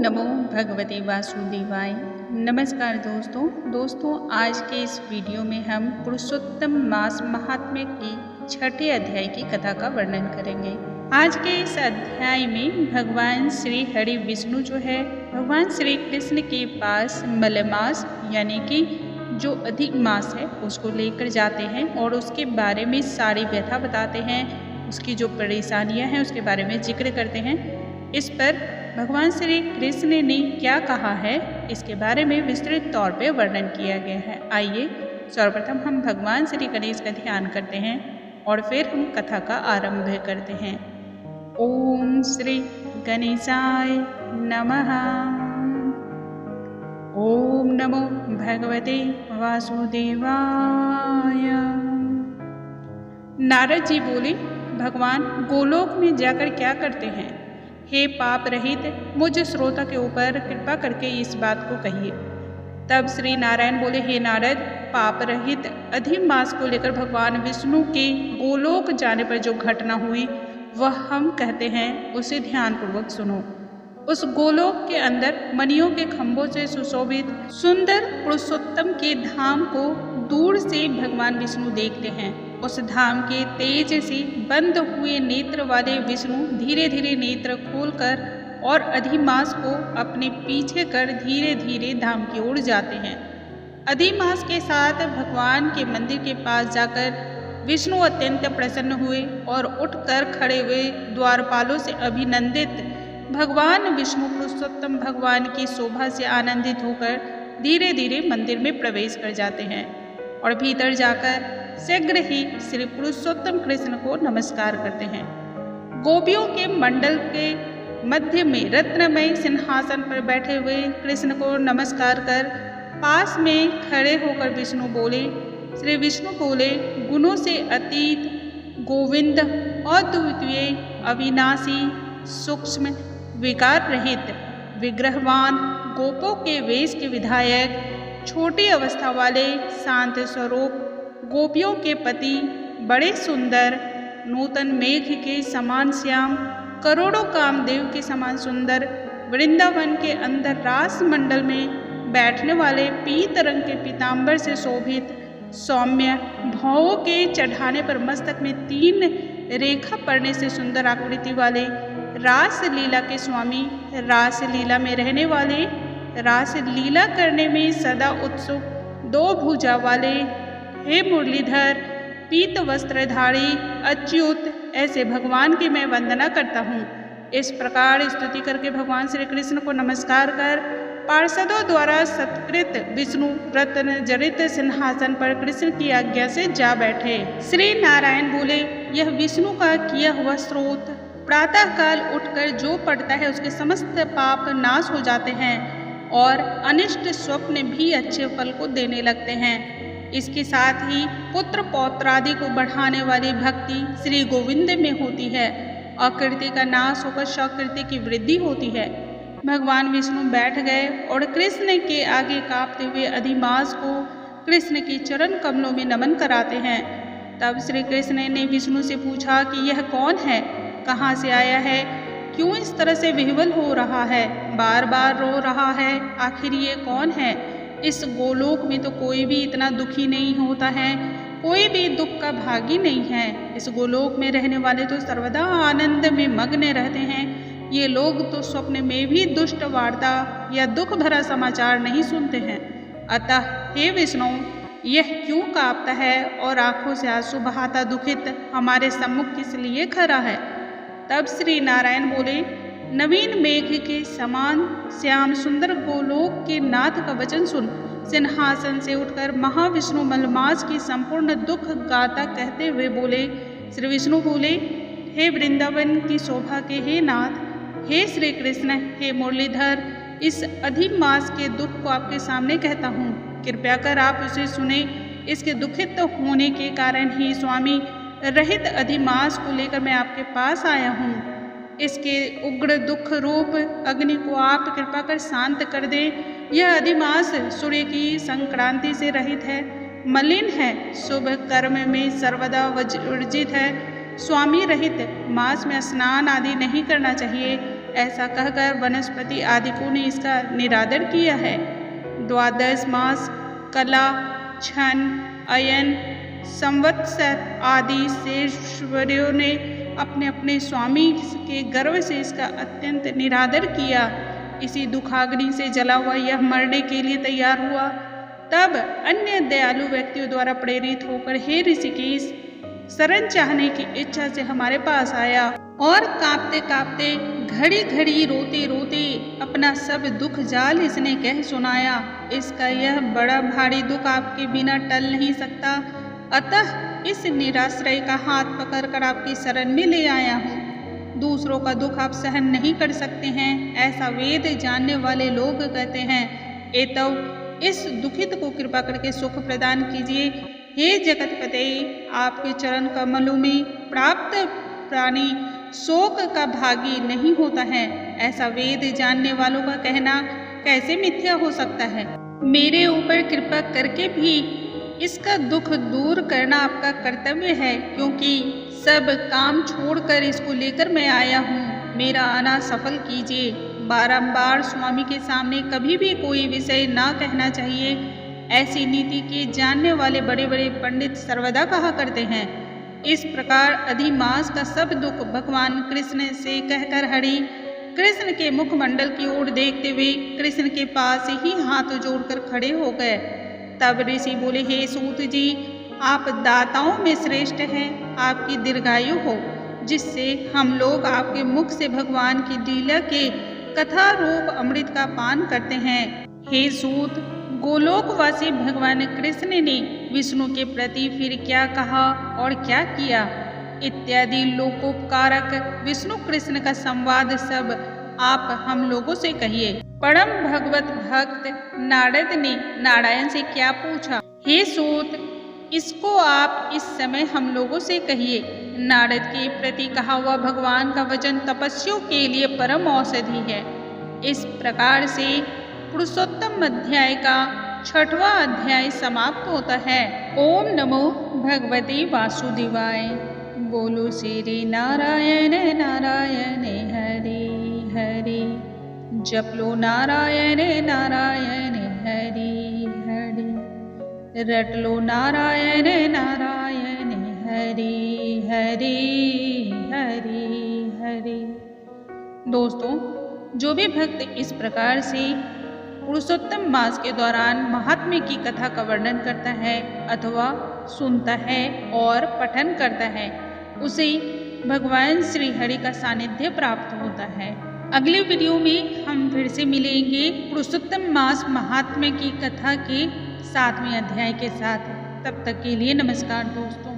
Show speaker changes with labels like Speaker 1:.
Speaker 1: नमो भगवते वासुदेवाय। नमस्कार दोस्तों, आज के इस वीडियो में हम पुरुषोत्तम मास महात्म्य की छठे अध्याय की कथा का वर्णन करेंगे। आज के इस अध्याय में भगवान श्री हरि विष्णु जो है भगवान श्री कृष्ण के पास मलमास यानी कि जो अधिक मास है उसको लेकर जाते हैं और उसके बारे में सारी व्यथा बताते हैं, उसकी जो परेशानियां हैं उसके बारे में जिक्र करते हैं। इस पर भगवान श्री कृष्ण ने क्या कहा है इसके बारे में विस्तृत तौर पे वर्णन किया गया है। आइए सर्वप्रथम हम भगवान श्री गणेश का ध्यान करते हैं और फिर हम कथा का आरंभ करते हैं। ओम श्री गणेशाय नमः। ओम नमो भगवते वासुदेवाय। नारद जी बोले, भगवान गोलोक में जाकर क्या करते हैं? हे पाप रहित मुझ श्रोता के ऊपर कृपा करके इस बात को कहिए। तब श्री नारायण बोले, हे नारद, पाप रहित अधिक मास को लेकर भगवान विष्णु के गोलोक जाने पर जो घटना हुई वह हम कहते हैं, उसे ध्यानपूर्वक सुनो। उस गोलोक के अंदर मणियों के खंभों से सुशोभित सुंदर पुरुषोत्तम के धाम को दूर से भगवान विष्णु देखते हैं। उस धाम के तेज से बंद हुए नेत्र वाले विष्णु धीरे धीरे नेत्र खोलकर और अधिमास को अपने पीछे कर धीरे धीरे धाम की ओर जाते हैं। अधिमास के साथ भगवान के मंदिर के पास जाकर विष्णु अत्यंत प्रसन्न हुए और उठकर खड़े हुए द्वारपालों से अभिनंदित भगवान विष्णु पुरुषोत्तम भगवान की शोभा से आनंदित होकर धीरे धीरे मंदिर में प्रवेश कर जाते हैं और भीतर जाकर शीघ्र ही श्री पुरुषोत्तम कृष्ण को नमस्कार करते हैं। गोपियों के मंडल के मध्य में रत्नमय सिंहासन पर बैठे हुए कृष्ण को नमस्कार कर पास में खड़े होकर विष्णु बोले, श्री विष्णु बोले, गुणों से अतीत गोविंद अद्वितीय अविनाशी सूक्ष्म विकार रहित विग्रहवान गोपों के वेश के विधायक छोटी अवस्था वाले शांत स्वरूप गोपियों के पति बड़े सुंदर नूतन मेघ के समान श्याम करोड़ों कामदेव के समान सुंदर वृंदावन के अंदर रास मंडल में बैठने वाले पीत रंग के पीतांबर से शोभित सौम्य भावों के चढ़ाने पर मस्तक में 3 रेखा पड़ने से सुंदर आकृति वाले रास लीला के स्वामी, रास लीला में रहने वाले, रास लीला करने में सदा उत्सुक 2 भुजा वाले, हे मुरलीधर पीत वस्त्रधारी अच्युत, ऐसे भगवान की मैं वंदना करता हूँ। इस प्रकार स्तुति करके भगवान श्री कृष्ण को नमस्कार कर पार्षदों द्वारा सत्कृत विष्णु रत्न जड़ित सिंहासन पर कृष्ण की आज्ञा से जा बैठे। श्री नारायण बोले, यह विष्णु का किया हुआ स्रोत प्रातः काल उठकर जो पढ़ता है उसके समस्त पाप नाश हो जाते हैं और अनिष्ट स्वप्न भी अच्छे फल को देने लगते हैं। इसके साथ ही पुत्र पौत्रादि को बढ़ाने वाली भक्ति श्री गोविंद में होती है। अकृति का नाश होकर सकृति की वृद्धि होती है। भगवान विष्णु बैठ गए और कृष्ण के आगे कांपते हुए अधिमास को कृष्ण के चरण कमलों में नमन कराते हैं। तब श्री कृष्ण ने विष्णु से पूछा कि यह कौन है, कहाँ से आया है, क्यों इस तरह से विह्वल हो रहा है, बार बार रो रहा है, आखिर ये कौन है? इस गोलोक में तो कोई भी इतना दुखी नहीं होता है, कोई भी दुख का भागी नहीं है। इस गोलोक में रहने वाले तो सर्वदा आनंद में मग्न रहते हैं। ये लोग तो स्वप्न में भी दुष्ट वार्ता या दुख भरा समाचार नहीं सुनते हैं। अतः हे विष्णु, यह क्यों कांपता है और आंखों से आंसू बहाता दुखित हमारे सम्मुख किस लिए खड़ा है? तब श्री नारायण बोले, नवीन मेघ के समान श्याम सुंदर गोलोक के नाथ का वचन सुन। सिंहासन से उठकर महाविष्णु मलमास की संपूर्ण दुख गाथा कहते हुए बोले, श्री विष्णु बोले, हे वृंदावन की शोभा के हे नाथ, हे श्री कृष्ण, हे मुरलीधर, इस अधिक मास के दुख को आपके सामने कहता हूँ, कृपया कर आप उसे सुने। इसके दुखित होने के कारण ही स्वामी रहित अधिमास को लेकर मैं आपके पास आया हूँ। इसके उग्र दुख रूप अग्नि को आप कृपा कर शांत कर दे। यह अधिमास सूर्य की संक्रांति से रहित है, मलिन है, शुभ कर्म में सर्वदा वर्जित है। स्वामी रहित मास में स्नान आदि नहीं करना चाहिए। ऐसा कहकर वनस्पति आदिकों ने इसका निरादर किया है। द्वादश मास कला, क्षण, अयन, संवत्सर आदि शेषवर्यों ने अपने अपने स्वामी के गर्व से इसका अत्यंत निरादर किया। इसी दुखाग्नि से जला हुआ यह मरने के लिए तैयार हुआ। तब अन्य दयालु व्यक्तियों द्वारा प्रेरित होकर हे ऋषिकेश, शरण चाहने की इच्छा से हमारे पास आया और कांपते कांपते, घड़ी घड़ी रोते रोते अपना सब दुख जाल इसने कह सुनाया। इसका यह बड़ा भारी दुख आपके बिना टल नहीं सकता, अतः इस निराश्रय का हाथ पकड़कर आपकी शरण में ले आया हूँ। दूसरों का दुख आप सहन नहीं कर सकते हैं, ऐसा वेद जानने वाले लोग कहते हैं। एतव इस दुखित को कृपा करके सुख प्रदान कीजिए। हे जगतपते, आपके चरण कमलों में प्राप्त प्राणी शोक का भागी नहीं होता है, ऐसा वेद जानने वालों का कहना कैसे मिथ्या हो सकता है। मेरे ऊपर कृपा करके भी इसका दुख दूर करना आपका कर्तव्य है, क्योंकि सब काम छोड़कर इसको लेकर मैं आया हूँ। मेरा आना सफल कीजिए। बारंबार स्वामी के सामने कभी भी कोई विषय ना कहना चाहिए, ऐसी नीति के जानने वाले बड़े बड़े पंडित सर्वदा कहा करते हैं। इस प्रकार अधिमास का सब दुख भगवान कृष्ण से कहकर हरि कृष्ण के मुखमंडल की ओर देखते हुए कृष्ण के पास ही हाथ जोड़कर खड़े हो गए। तब ऋषि बोले, हे सूत जी, आप दाताओं में श्रेष्ठ हैं। आपकी दीर्घायु हो, जिससे हम लोग आपके मुख से भगवान की लीला के कथा रूप अमृत का पान करते हैं। हे सूत, गोलोकवासी भगवान कृष्ण ने विष्णु के प्रति फिर क्या कहा और क्या किया इत्यादि लोकोपकारक विष्णु कृष्ण का संवाद सब आप हम लोगों से कहिए। परम भगवत भक्त नारद ने नारायण से क्या पूछा? हे सूत, इसको आप इस समय हम लोगों से कहिए। नारद के प्रति कहा हुआ भगवान का वचन तपस्वियों के लिए परम औषधि है। इस प्रकार से पुरुषोत्तम अध्याय का 6वां अध्याय समाप्त होता है। ओम नमो भगवते वासुदेवाय। बोलो श्री नारायण नारायण हरि हरि। जप लो नारायण नारायण हरि हरि। रट लो नारायण नारायण हरि हरि हरि हरि। दोस्तों, जो भी भक्त इस प्रकार से पुरुषोत्तम मास के दौरान महात्म्य की कथा का वर्णन करता है अथवा सुनता है और पठन करता है, उसे भगवान श्री हरि का सानिध्य प्राप्त होता है। अगले वीडियो में हम फिर से मिलेंगे पुरुषोत्तम मास महात्म्य की कथा के 7वें अध्याय के साथ। तब तक के लिए नमस्कार दोस्तों।